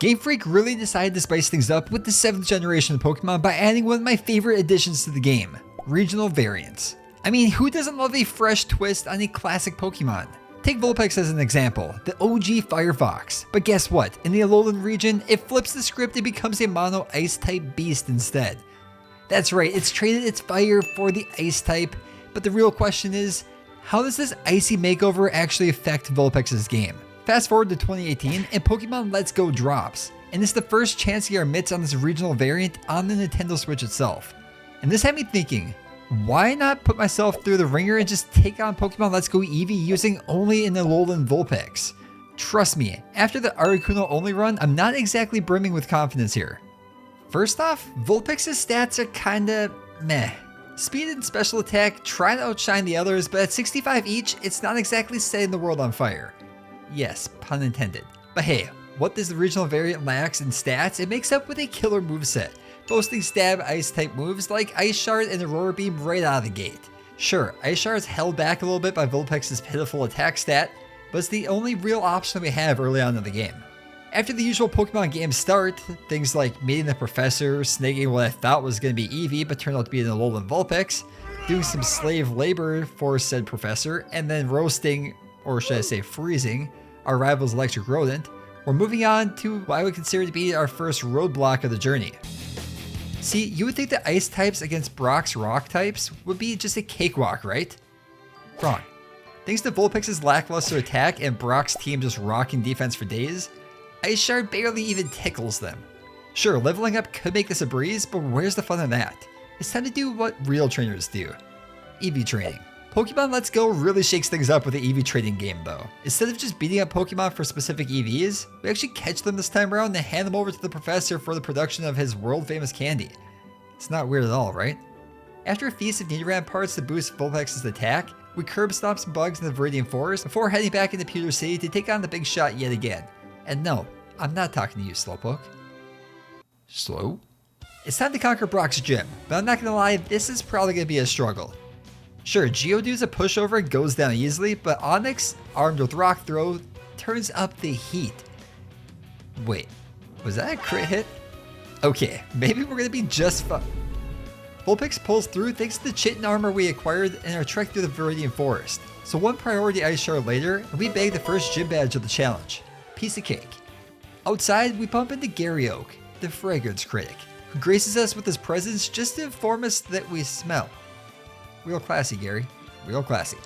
Game Freak really decided to spice things up with the 7th generation of Pokemon by adding one of my favorite additions to the game, regional variants. I mean, who doesn't love a fresh twist on a classic Pokemon? Take Vulpix as an example, the OG Firefox. But guess what? In the Alolan region, it flips the script and becomes a mono ice type beast instead. That's right, it's traded its fire for the ice type, but the real question is, how does this icy makeover actually affect Vulpix's game? Fast forward to 2018 and Pokemon Let's Go drops, and it's the first chance to get our mitts on this regional variant on the Nintendo Switch itself. And this had me thinking, why not put myself through the ringer and just take on Pokemon Let's Go Eevee using only an Alolan Vulpix? Trust me, after the Articuno only run, I'm not exactly brimming with confidence here. First off, Vulpix's stats are kinda meh. Speed and special attack try to outshine the others, but at 65 each, it's not exactly setting the world on fire. Yes, pun intended. But hey, what does the regional variant lacks in stats, it makes up with a killer moveset, boasting stab ice type moves like Ice Shard and Aurora Beam right out of the gate. Sure, Ice Shard is held back a little bit by Vulpix's pitiful attack stat, but it's the only real option we have early on in the game. After the usual Pokemon games start, things like meeting the professor, snagging what I thought was going to be Eevee but turned out to be an Alolan Vulpix, doing some slave labor for said professor, and then roasting, or should I say freezing, our rival's electric rodent, we're moving on to what I would consider to be our first roadblock of the journey. See, you would think that ice types against Brock's rock types would be just a cakewalk, right? Wrong. Thanks to Vulpix's lackluster attack and Brock's team just rocking defense for days, Ice Shard barely even tickles them. Sure, leveling up could make this a breeze, but where's the fun in that? It's time to do what real trainers do. Eevee training. Pokemon Let's Go really shakes things up with the Eevee trading game though. Instead of just beating up Pokemon for specific EVs, we actually catch them this time around and hand them over to the professor for the production of his world famous candy. It's not weird at all, right? After a feast of Nidoran parts to boost Vulpix's attack, we curb stomp some bugs in the Viridian Forest before heading back into Pewter City to take on the big shot yet again. And no, I'm not talking to you, Slowpoke. Slow? It's time to conquer Brock's gym, but I'm not gonna lie, this is probably gonna be a struggle. Sure, Geodude's a pushover and goes down easily, but Onix, armed with Rock Throw, turns up the heat. Wait, was that a crit hit? Okay, maybe we're gonna be just fine. Vulpix pulls through thanks to the chitin armor we acquired in our trek through the Viridian Forest. So one priority Ice Shard later, and we bag the first gym badge of the challenge. Piece of cake. Outside, we bump into Gary Oak, the fragrance critic, who graces us with his presence just to inform us that we smell. Real classy, Gary. Real classy.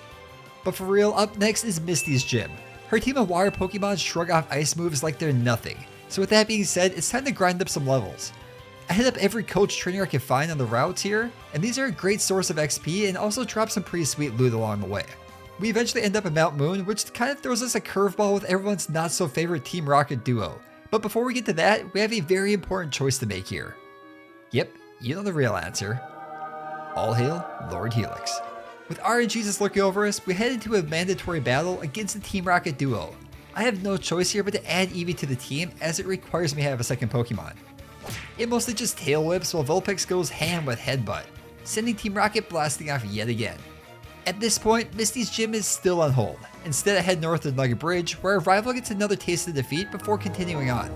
But for real, up next is Misty's gym. Her team of water Pokemon shrug off ice moves like they're nothing. So with that being said, it's time to grind up some levels. I hit up every coach trainer I can find on the routes here, and these are a great source of XP and also drop some pretty sweet loot along the way. We eventually end up at Mount Moon, which kind of throws us a curveball with everyone's not so favorite Team Rocket duo. But before we get to that, we have a very important choice to make here. Yep, you know the real answer. All hail Lord Helix. With RNGesus looking over us, we head into a mandatory battle against the Team Rocket duo. I have no choice here but to add Eevee to the team as it requires me to have a second Pokemon. It mostly just tail whips while Vulpix goes ham with Headbutt, sending Team Rocket blasting off yet again. At this point, Misty's gym is still on hold. Instead I head north to Nugget Bridge, where our rival gets another taste of defeat before continuing on,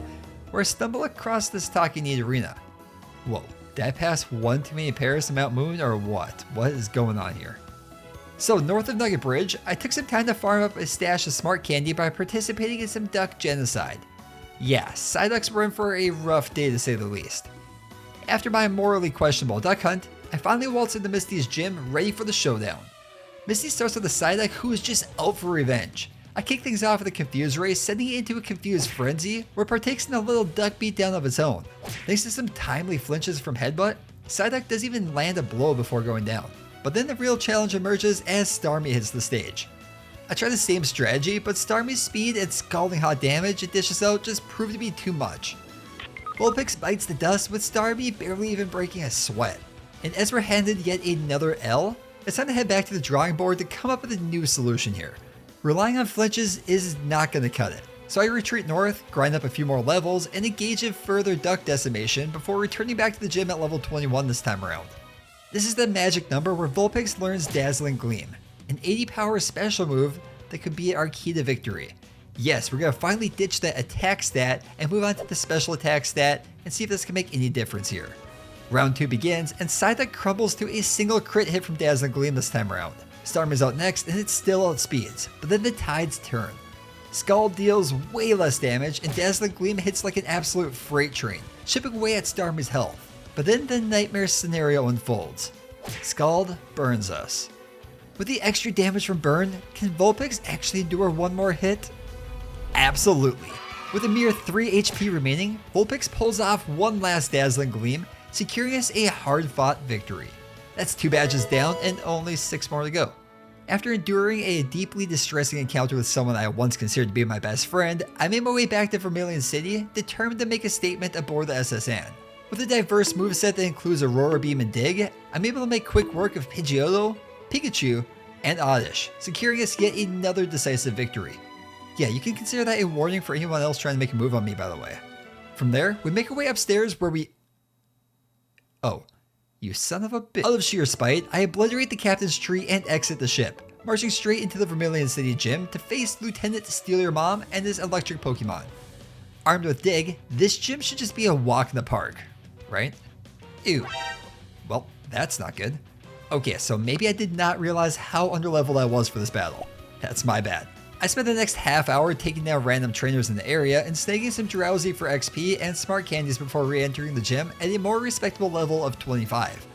where I stumble across this Talking Nidorina. Whoa. Did I pass one too many pairs to Mount Moon or what? What is going on here? So north of Nugget Bridge, I took some time to farm up a stash of smart candy by participating in some duck genocide. Yeah, Psyducks were in for a rough day to say the least. After my morally questionable duck hunt, I finally waltz into Misty's gym ready for the showdown. Misty starts with a Psyduck who is just out for revenge. I kick things off with a Confuse race, sending it into a Confuse Frenzy, where it partakes in a little duck beatdown of its own. Thanks to some timely flinches from Headbutt, Psyduck doesn't even land a blow before going down. But then the real challenge emerges as Starmie hits the stage. I try the same strategy, but Starmie's speed and scalding hot damage it dishes out just proved to be too much. Vulpix bites the dust with Starmie barely even breaking a sweat. And as we're handed yet another L, it's time to head back to the drawing board to come up with a new solution here. Relying on flinches is not going to cut it. So I retreat north, grind up a few more levels, and engage in further duck decimation before returning back to the gym at level 21 this time around. This is the magic number where Vulpix learns Dazzling Gleam, an 80 power special move that could be our key to victory. Yes, we're gonna finally ditch that attack stat and move on to the special attack stat and see if this can make any difference here. Round 2 begins, and Psyduck crumbles to a single crit hit from Dazzling Gleam this time around. Starmie's out next, and it still outspeeds, but then the tides turn. Scald deals way less damage, and Dazzling Gleam hits like an absolute freight train, chipping away at Starmie's health. But then the nightmare scenario unfolds. Scald burns us. With the extra damage from burn, can Vulpix actually endure one more hit? Absolutely. With a mere 3 HP remaining, Vulpix pulls off one last Dazzling Gleam, securing us a hard-fought victory. That's 2 badges down and only 6 more to go. After enduring a deeply distressing encounter with someone I once considered to be my best friend, I made my way back to Vermilion City, determined to make a statement aboard the SSN. With a diverse moveset that includes Aurora Beam and Dig, I'm able to make quick work of Pidgeotto, Pikachu, and Oddish, securing us yet another decisive victory. Yeah, you can consider that a warning for anyone else trying to make a move on me, by the way. From there, we make our way upstairs where we... Oh, you son of a bitch. Out of sheer spite, I obliterate the captain's tree and exit the ship, marching straight into the Vermilion City gym to face Lieutenant Steal Your Mom and his electric Pokemon. Armed with Dig, this gym should just be a walk in the park, right? Ew. Well, that's not good. Okay, so maybe I did not realize how underleveled I was for this battle. That's my bad. I spent the next half hour taking down random trainers in the area and snagging some Drowsy for XP and smart candies before re-entering the gym at a more respectable level of 25.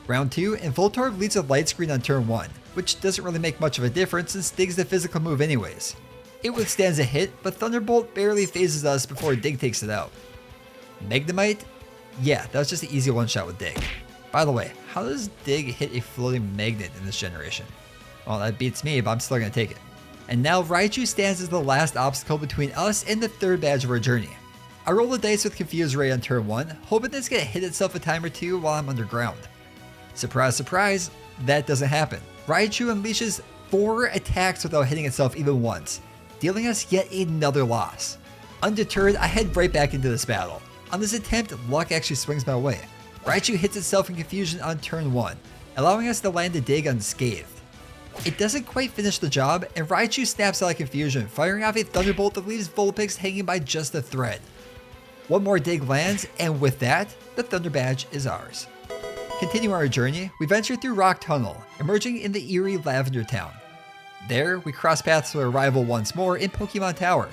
Round 2, and Voltorb leads a light screen on turn 1, which doesn't really make much of a difference since Dig's the physical move anyways. It withstands a hit, but Thunderbolt barely phases us before Dig takes it out. Magnemite? Yeah, that was just an easy one-shot with Dig. By the way, how does Dig hit a floating magnet in this generation? Well, that beats me, but I'm still gonna take it. And now Raichu stands as the last obstacle between us and the third badge of our journey. I roll the dice with Confuse Ray on turn 1, hoping it's gonna hit itself a time or two while I'm underground. Surprise, surprise, that doesn't happen. Raichu unleashes 4 attacks without hitting itself even once, dealing us yet another loss. Undeterred, I head right back into this battle. On this attempt, luck actually swings my way. Raichu hits itself in confusion on turn 1, allowing us to land a Dig unscathed. It doesn't quite finish the job, and Raichu snaps out of confusion, firing off a Thunderbolt that leaves Vulpix hanging by just a thread. One more Dig lands, and with that, the Thunder Badge is ours. Continuing our journey, we venture through Rock Tunnel, emerging in the eerie Lavender Town. There, we cross paths with our rival once more in Pokemon Tower.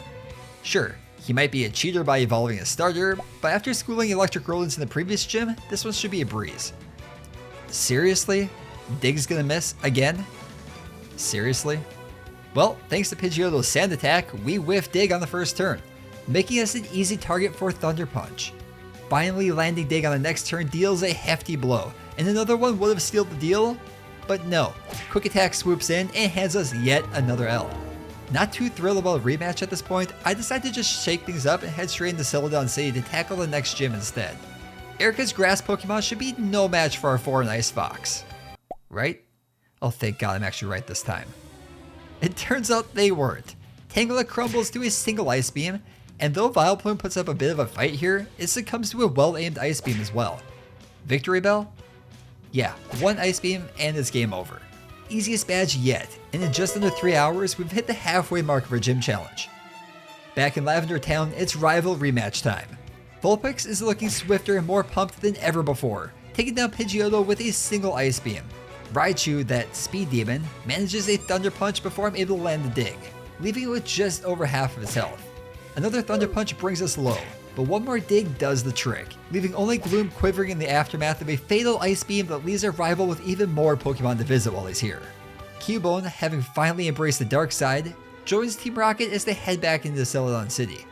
Sure, he might be a cheater by evolving a starter, but after schooling electric rodents in the previous gym, this one should be a breeze. Seriously? Dig's gonna miss again? Seriously? Well, thanks to Pidgeotto's Sand Attack, we whiff Dig on the first turn, making us an easy target for Thunder Punch. Finally landing Dig on the next turn deals a hefty blow, and another one would have sealed the deal, but no, Quick Attack swoops in and hands us yet another L. Not too thrilled about a rematch at this point, I decide to just shake things up and head straight into Celadon City to tackle the next gym instead. Erica's grass Pokemon should be no match for our 4 and Ice Fox. Right? Oh, thank God I'm actually right this time. It turns out they weren't. Tangela crumbles to a single Ice Beam, and though Vileplume puts up a bit of a fight here, it succumbs to a well-aimed Ice Beam as well. Victory Bell? Yeah, 1 Ice Beam and it's game over. Easiest badge yet, and in just under 3 hours, we've hit the halfway mark of our gym challenge. Back in Lavender Town, it's rival rematch time. Vulpix is looking swifter and more pumped than ever before, taking down Pidgeotto with a single Ice Beam. Raichu, that speed demon, manages a Thunder Punch before I'm able to land the Dig, leaving it with just over half of its health. Another Thunder Punch brings us low, but one more Dig does the trick, leaving only Gloom quivering in the aftermath of a fatal Ice Beam that leaves our rival with even more Pokemon to visit while he's here. Cubone, having finally embraced the dark side, joins Team Rocket as they head back into Celadon City.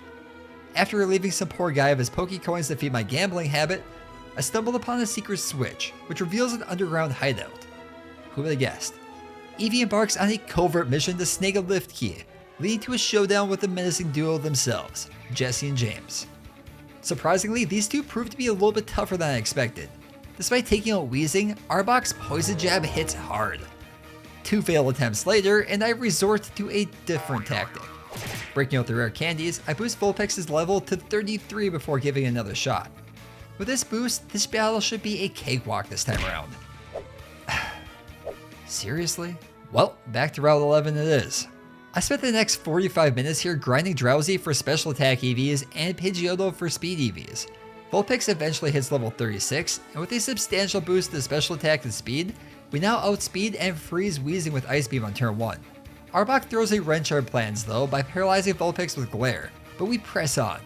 After relieving some poor guy of his Pokecoins to feed my gambling habit, I stumbled upon a secret switch, which reveals an underground hideout. Who would have guessed? Eevee embarks on a covert mission to snag a lift key, leading to a showdown with the menacing duo themselves, Jesse and James. Surprisingly, these two proved to be a little bit tougher than I expected. Despite taking out Weezing, Arbok's Poison Jab hits hard. 2 failed attempts later, and I resort to a different tactic. Breaking out the rare candies, I boost Vulpix's level to 33 before giving another shot. With this boost, this battle should be a cakewalk this time around. Seriously? Well, back to Route 11 it is. I spent the next 45 minutes here grinding Drowsy for special attack EVs and Pidgeotto for speed EVs. Vulpix eventually hits level 36, and with a substantial boost to special attack and speed, we now outspeed and freeze Weezing with Ice Beam on turn 1. Arbok throws a wrench our plans though by paralyzing Vulpix with Glare, but we press on.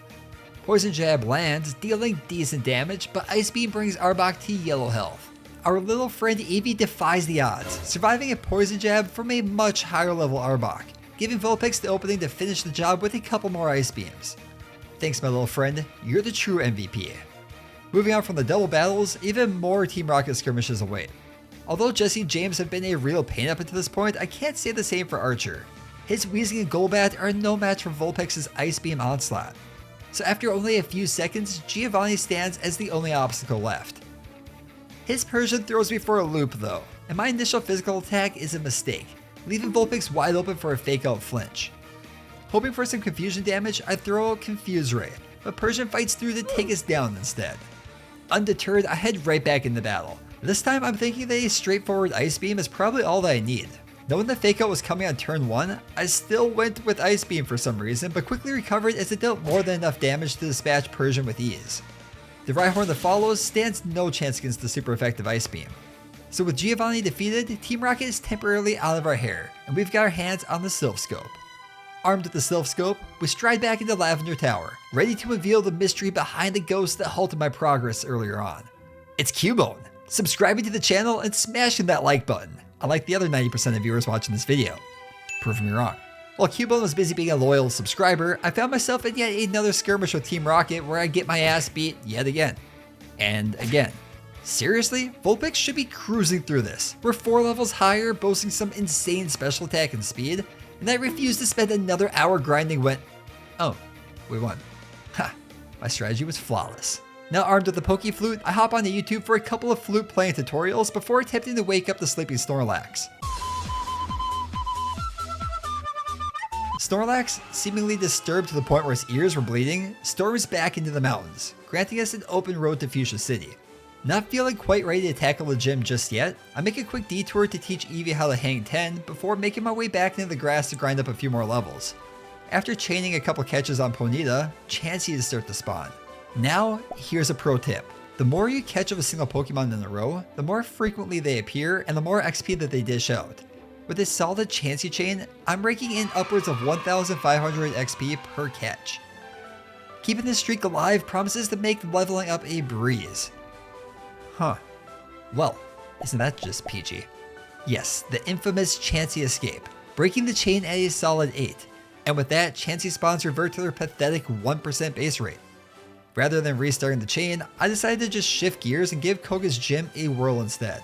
Poison Jab lands, dealing decent damage, but Ice Beam brings Arbok to yellow health. Our little friend Eevee defies the odds, surviving a Poison Jab from a much higher level Arbok, giving Vulpix the opening to finish the job with a couple more Ice Beams. Thanks my little friend, you're the true MVP. Moving on from the double battles, even more Team Rocket skirmishes await. Although Jesse and James have been a real pain up until this point, I can't say the same for Archer. His Weezing and Golbat are no match for Vulpix's Ice Beam onslaught. So after only a few seconds, Giovanni stands as the only obstacle left. His Persian throws me for a loop though, and my initial physical attack is a mistake, leaving Vulpix wide open for a fake out flinch. Hoping for some confusion damage, I throw out Confuse Ray, but Persian fights through to take us down instead. Undeterred, I head right back into battle. This time I'm thinking that a straightforward Ice Beam is probably all that I need. Knowing the fake out was coming on turn 1, I still went with Ice Beam for some reason, but quickly recovered as it dealt more than enough damage to dispatch Persian with ease. The Rhyhorn that follows stands no chance against the super effective Ice Beam. So with Giovanni defeated, Team Rocket is temporarily out of our hair, and we've got our hands on the Sylph Scope. Armed with the Sylph Scope, we stride back into Lavender Tower, ready to reveal the mystery behind the ghost that halted my progress earlier on. It's Cubone, subscribing to the channel and smashing that like button, unlike the other 90% of viewers watching this video. Proving me wrong. While Cubone was busy being a loyal subscriber, I found myself in yet another skirmish with Team Rocket where I get my ass beat yet again. And again. Seriously? Vulpix should be cruising through this. We're 4 levels higher, boasting some insane special attack and speed, and I refuse to spend another hour grinding when... Oh, we won. Ha, my strategy was flawless. Now armed with the Poke Flute, I hop onto YouTube for a couple of flute playing tutorials before attempting to wake up the sleeping Snorlax. Snorlax, seemingly disturbed to the point where his ears were bleeding, storms back into the mountains, granting us an open road to Fuchsia City. Not feeling quite ready to tackle the gym just yet, I make a quick detour to teach Eevee how to hang 10 before making my way back into the grass to grind up a few more levels. After chaining a couple catches on Ponyta, Chanseys start to spawn. Now, here's a pro tip. The more you catch of a single Pokemon in a row, the more frequently they appear and the more XP that they dish out. With this solid Chansey chain, I'm raking in upwards of 1,500 XP per catch. Keeping this streak alive promises to make leveling up a breeze. Huh. Well, isn't that just peachy? Yes, the infamous Chansey escape, breaking the chain at a solid 8. And with that, Chansey spawns revert to their pathetic 1% base rate. Rather than restarting the chain, I decided to just shift gears and give Koga's gym a whirl instead.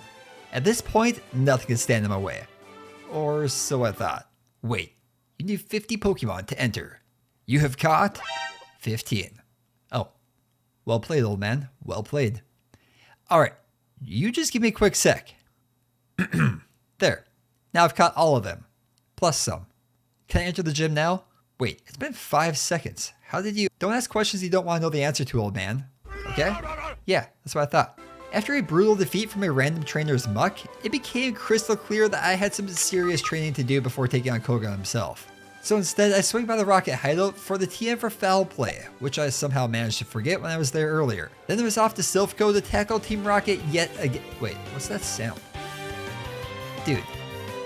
At this point, nothing can stand in my way. Or so I thought. Wait, you need 50 Pokemon to enter. You have caught 15. Oh, well played, old man. Well played. Alright, you just give me a quick sec. There. Now I've caught all of them. Plus some. Can I enter the gym now? Wait, it's been 5 seconds. How did you... Don't ask questions you don't want to know the answer to, old man. Okay? Yeah, that's what I thought. After a brutal defeat from a random trainer's muck, it became crystal clear that I had some serious training to do before taking on Koga himself. So instead, I swing by the Rocket hideout for the TM for Foul Play, which I somehow managed to forget when I was there earlier. Then it was off to Silphco to tackle Team Rocket yet again. Wait, what's that sound? Dude,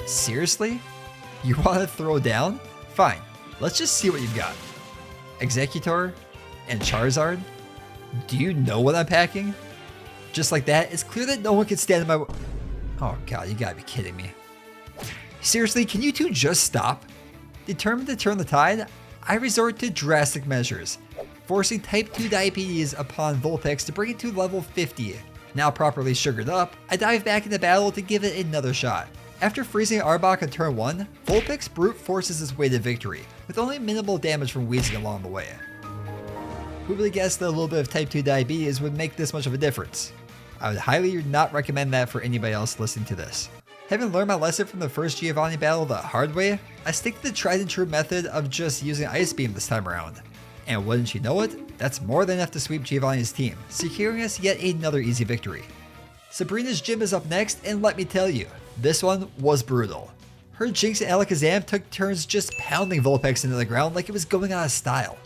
seriously? You want to throw down? Fine, let's just see what you've got. Executor and Charizard? Do you know what I'm packing? Just like that, it's clear that no one can stand in my way. Oh god, you gotta be kidding me. Seriously, can you two just stop? Determined to turn the tide, I resort to drastic measures, forcing type 2 diabetes upon Vulpix to bring it to level 50. Now properly sugared up, I dive back into battle to give it another shot. After freezing Arbok on turn 1, Vulpix brute forces his way to victory, with only minimal damage from Weezing along the way. Who would have guessed that a little bit of type 2 diabetes would make this much of a difference? I would highly not recommend that for anybody else listening to this. Having learned my lesson from the first Giovanni battle the hard way, I stick to the tried and true method of just using Ice Beam this time around. And wouldn't you know it, that's more than enough to sweep Giovanni's team, securing us yet another easy victory. Sabrina's gym is up next, and let me tell you, this one was brutal. Her Jinx and Alakazam took turns just pounding Vulpix into the ground like it was going out of style.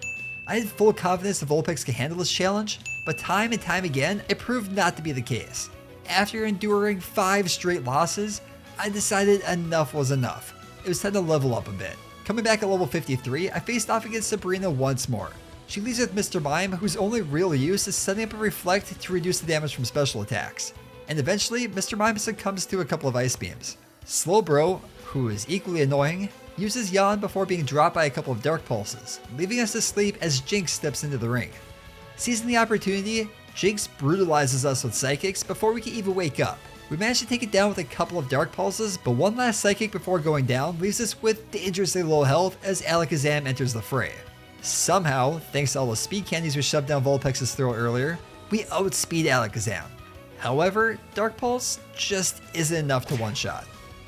I had full confidence that Vulpix could handle this challenge, but time and time again, it proved not to be the case. After enduring 5 straight losses, I decided enough was enough. It was time to level up a bit. Coming back at level 53, I faced off against Sabrina once more. She leads with Mr. Mime, whose only real use is setting up a Reflect to reduce the damage from special attacks. And eventually, Mr. Mime succumbs to a couple of Ice Beams. Slowbro, who is equally annoying, uses Yawn before being dropped by a couple of Dark Pulses, leaving us asleep as Jinx steps into the ring. Seizing the opportunity, Jinx brutalizes us with Psychics before we can even wake up. We managed to take it down with a couple of Dark Pulses, but one last Psychic before going down leaves us with dangerously low health as Alakazam enters the fray. Somehow, thanks to all the speed candies we shoved down Vulpix's throat earlier, we outspeed Alakazam. However, Dark Pulse just isn't enough to one-shot.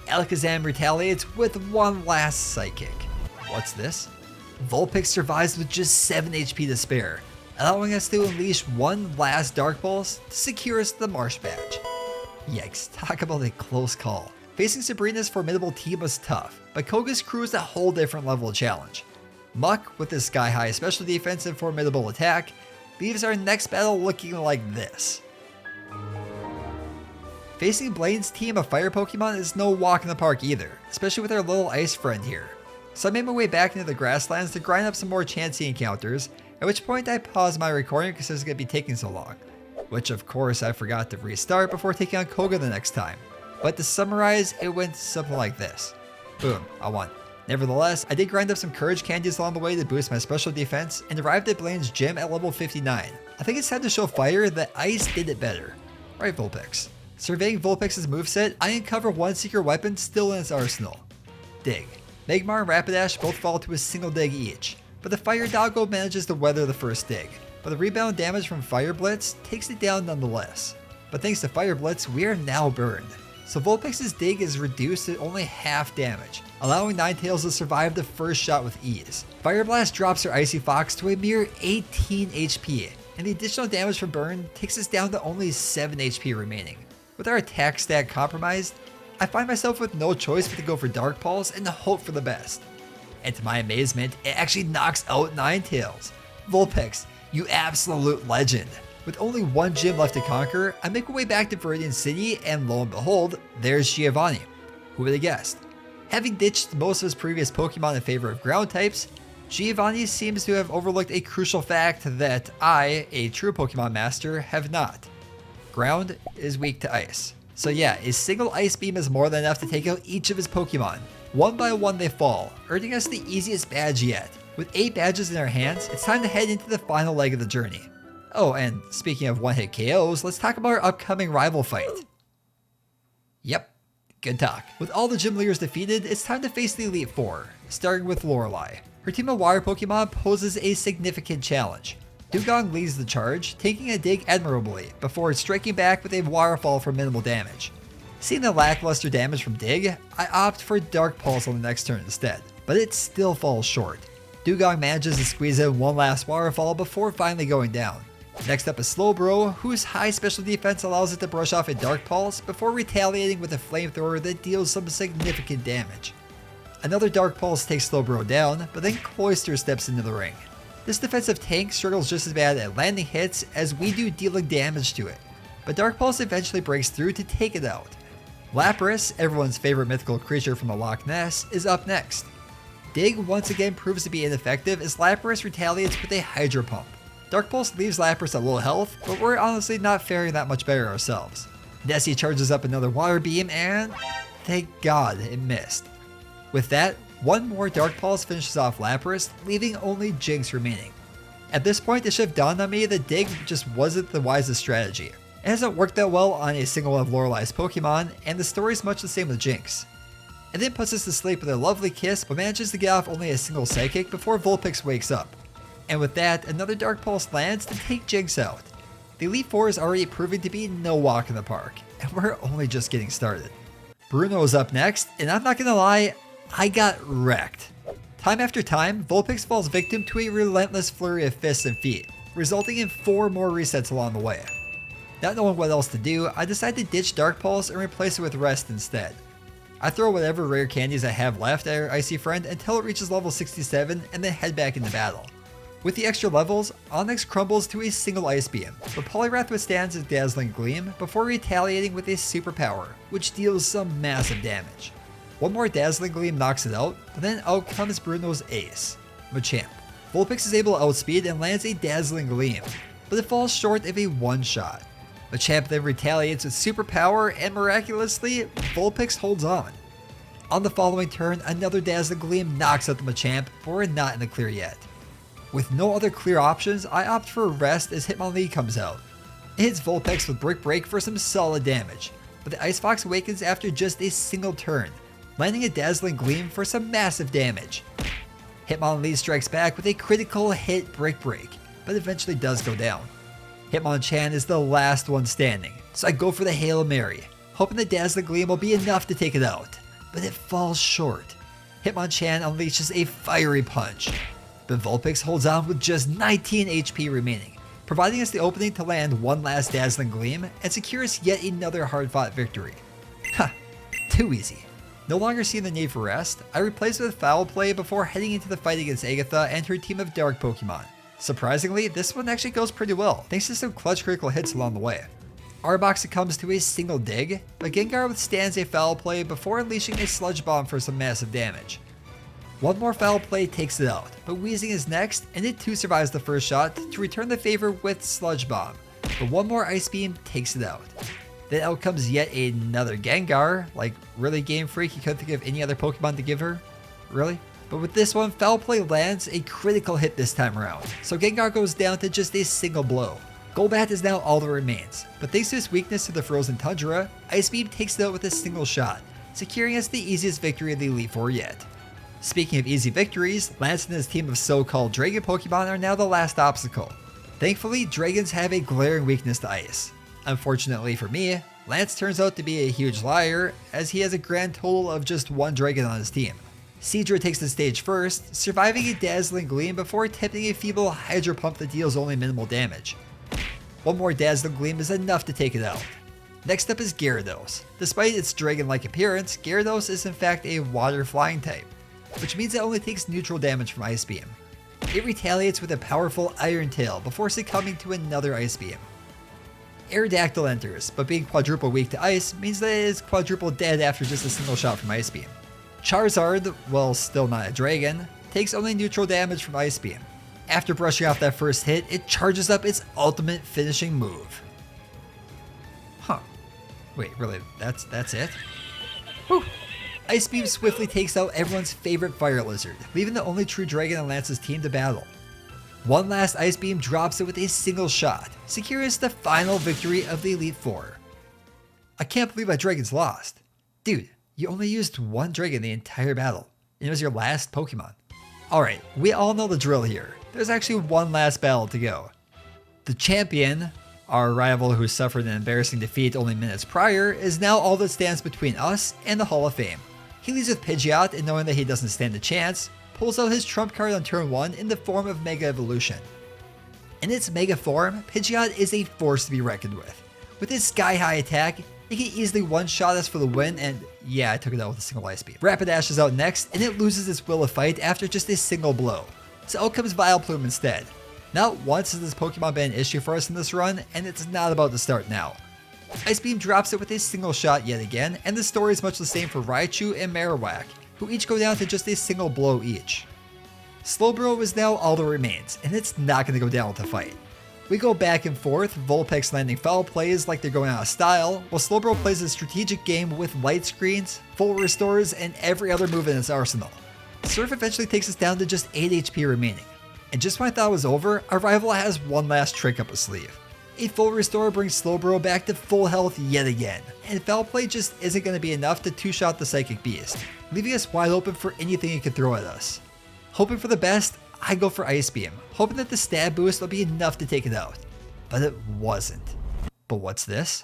Alakazam retaliates with one last Psychic. What's this? Vulpix survives with just 7 HP to spare, allowing us to unleash one last Dark Pulse to secure us the Marsh Badge. Yikes, talk about a close call. Facing Sabrina's formidable team was tough, but Koga's crew is a whole different level of challenge. Muck, with his sky-high special defense and formidable attack, leaves our next battle looking like this. Facing Blaine's team of fire Pokemon is no walk in the park either, especially with our little ice friend here. So I made my way back into the grasslands to grind up some more Chansey encounters, at which point I paused my recording because it was going to be taking so long. Which of course I forgot to restart before taking on Koga the next time. But to summarize, it went something like this. Boom, I won. Nevertheless, I did grind up some courage candies along the way to boost my special defense and arrived at Blaine's gym at level 59. I think it's time to show Fire that Ice did it better. Right, Vulpix. Surveying Vulpix's moveset, I uncover one secret weapon still in its arsenal. Dig. Magmar and Rapidash both fall to a single dig each, but the Fire Doggo manages to weather the first dig, but the rebound damage from Fire Blitz takes it down nonetheless. But thanks to Fire Blitz, we are now burned. So Vulpix's dig is reduced to only half damage, allowing Ninetales to survive the first shot with ease. Fire Blast drops her Icy Fox to a mere 18 HP, and the additional damage from burn takes us down to only 7 HP remaining. With our attack stat compromised, I find myself with no choice but to go for Dark Pulse and to hope for the best. And to my amazement, it actually knocks out Ninetales. Vulpix, you absolute legend. With only one gym left to conquer, I make my way back to Viridian City and lo and behold, there's Giovanni. Who would have guessed? Having ditched most of his previous Pokemon in favor of ground types, Giovanni seems to have overlooked a crucial fact that I, a true Pokemon master, have not. Ground is weak to ice. So yeah, a single Ice Beam is more than enough to take out each of his Pokemon. One by one they fall, earning us the easiest badge yet. With 8 badges in our hands, it's time to head into the final leg of the journey. Oh, and speaking of one-hit KOs, let's talk about our upcoming rival fight. Yep, good talk. With all the gym leaders defeated, it's time to face the Elite Four, starting with Lorelei. Her team of water Pokemon poses a significant challenge. Dugong leads the charge, taking a dig admirably, before striking back with a waterfall for minimal damage. Seeing the lackluster damage from Dig, I opt for Dark Pulse on the next turn instead, but it still falls short. Dugong manages to squeeze in one last waterfall before finally going down. Next up is Slowbro, whose high special defense allows it to brush off a Dark Pulse before retaliating with a Flamethrower that deals some significant damage. Another Dark Pulse takes Slowbro down, but then Cloyster steps into the ring. This defensive tank struggles just as bad at landing hits as we do dealing damage to it, but Dark Pulse eventually breaks through to take it out. Lapras, everyone's favorite mythical creature from the Loch Ness, is up next. Dig once again proves to be ineffective as Lapras retaliates with a Hydro Pump. Dark Pulse leaves Lapras at low health, but we're honestly not faring that much better ourselves. Nessie charges up another Water Beam and thank God it missed. With that, one more Dark Pulse finishes off Lapras, leaving only Jinx remaining. At this point, it should have dawned on me that Dig just wasn't the wisest strategy. It hasn't worked that well on a single one of Lorelei's Pokemon, and the story's much the same with Jinx. It then puts us to sleep with a lovely kiss, but manages to get off only a single Psychic before Vulpix wakes up. And with that, another Dark Pulse lands to take Jinx out. The Elite Four is already proving to be no walk in the park, and we're only just getting started. Bruno is up next, and I'm not gonna lie, I got wrecked. Time after time, Vulpix falls victim to a relentless flurry of fists and feet, resulting in 4 more resets along the way. Not knowing what else to do, I decided to ditch Dark Pulse and replace it with Rest instead. I throw whatever rare candies I have left at our Icy friend until it reaches level 67 and then head back into battle. With the extra levels, Onyx crumbles to a single Ice Beam, but Poliwrath withstands his Dazzling Gleam before retaliating with a superpower, which deals some massive damage. One more Dazzling Gleam knocks it out, but then out comes Bruno's ace, Machamp. Vulpix is able to outspeed and lands a Dazzling Gleam, but it falls short of a one-shot. Machamp then retaliates with superpower and miraculously, Vulpix holds on. On the following turn, another Dazzling Gleam knocks out the Machamp, but we're not in the clear yet. With no other clear options, I opt for a rest as Hitmonlee comes out. It hits Vulpix with Brick Break for some solid damage, but the Ice Fox awakens after just a single turn, landing a Dazzling Gleam for some massive damage. Hitmonlee strikes back with a critical hit Brick Break, but eventually does go down. Hitmonchan is the last one standing, so I go for the Hail Mary, hoping the Dazzling Gleam will be enough to take it out, but it falls short. Hitmonchan unleashes a fiery punch, but Vulpix holds on with just 19 HP remaining, providing us the opening to land one last Dazzling Gleam and secure us yet another hard-fought victory. Ha, too easy. No longer seeing the need for rest, I replace it with Foul Play before heading into the fight against Agatha and her team of Dark Pokemon. Surprisingly, this one actually goes pretty well, thanks to some clutch critical hits along the way. Arbok succumbs to a single dig, but Gengar withstands a Foul Play before unleashing a Sludge Bomb for some massive damage. One more Foul Play takes it out, but Weezing is next, and it too survives the first shot to return the favor with Sludge Bomb, but one more Ice Beam takes it out. Then out comes yet another Gengar, like really Game Freak, you couldn't think of any other Pokemon to give her? Really? But with this one, Foul Play lands a critical hit this time around, so Gengar goes down to just a single blow. Golbat is now all that remains, but thanks to his weakness to the Frozen Tundra, Ice Beam takes it out with a single shot, securing us the easiest victory of the Elite Four yet. Speaking of easy victories, Lance and his team of so-called Dragon Pokemon are now the last obstacle. Thankfully, Dragons have a glaring weakness to Ice. Unfortunately for me, Lance turns out to be a huge liar, as he has a grand total of just one Dragon on his team. Seadra takes the stage first, surviving a Dazzling Gleam before tipping a feeble Hydro Pump that deals only minimal damage. One more Dazzling Gleam is enough to take it out. Next up is Gyarados. Despite its dragon-like appearance, Gyarados is in fact a water flying type, which means it only takes neutral damage from Ice Beam. It retaliates with a powerful Iron Tail before succumbing to another Ice Beam. Aerodactyl enters, but being quadruple weak to ice means that it is quadruple dead after just a single shot from Ice Beam. Charizard, well still not a dragon, takes only neutral damage from Ice Beam. After brushing off that first hit, it charges up its ultimate finishing move. Huh. Wait, really, that's it? Whew. Ice Beam swiftly takes out everyone's favorite Fire Lizard, leaving the only true Dragon on Lance's team to battle. One last Ice Beam drops it with a single shot, securing us the final victory of the Elite Four. I can't believe my Dragon's lost. Dude, you only used one Dragon the entire battle, and it was your last Pokemon. Alright, we all know the drill here. There's actually one last battle to go. The champion, our rival who suffered an embarrassing defeat only minutes prior, is now all that stands between us and the Hall of Fame. He leads with Pidgeot, and knowing that he doesn't stand a chance, pulls out his trump card on turn 1 in the form of Mega Evolution. In its Mega form, Pidgeot is a force to be reckoned with. With his sky-high attack, it can easily one-shot us for the win, and yeah, I took it out with a single Ice Beam. Rapidash is out next, and it loses its will to fight after just a single blow. So out comes Vileplume instead. Not once has this Pokemon been an issue for us in this run, and it's not about to start now. Ice Beam drops it with a single shot yet again, and the story is much the same for Raichu and Marowak, who each go down to just a single blow each. Slowbro is now all that remains, and it's not going to go down with the fight. We go back and forth, Vulpix landing foul plays like they're going out of style, while Slowbro plays a strategic game with light screens, full restores, and every other move in its arsenal. Surf eventually takes us down to just 8 HP remaining. And just when I thought it was over, our rival has one last trick up his sleeve. A full restore brings Slowbro back to full health yet again, and Foul Play just isn't going to be enough to two-shot the Psychic Beast, leaving us wide open for anything it could throw at us. Hoping for the best, I go for Ice Beam, hoping that the stab boost will be enough to take it out. But it wasn't. But what's this?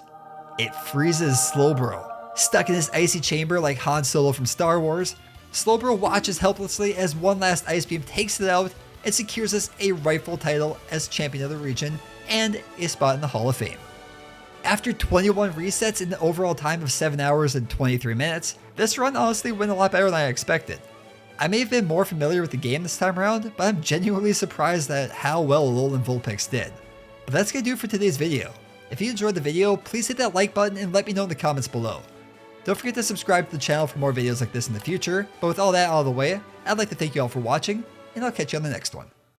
It freezes Slowbro. Stuck in his icy chamber like Han Solo from Star Wars, Slowbro watches helplessly as one last Ice Beam takes it out and secures us a rightful title as champion of the region and a spot in the Hall of Fame. After 21 resets in the overall time of 7 hours and 23 minutes, this run honestly went a lot better than I expected. I may have been more familiar with the game this time around, but I'm genuinely surprised at how well Alolan Vulpix did. But that's gonna do it for today's video. If you enjoyed the video, please hit that like button and let me know in the comments below. Don't forget to subscribe to the channel for more videos like this in the future, but with all that out of the way, I'd like to thank you all for watching, and I'll catch you on the next one.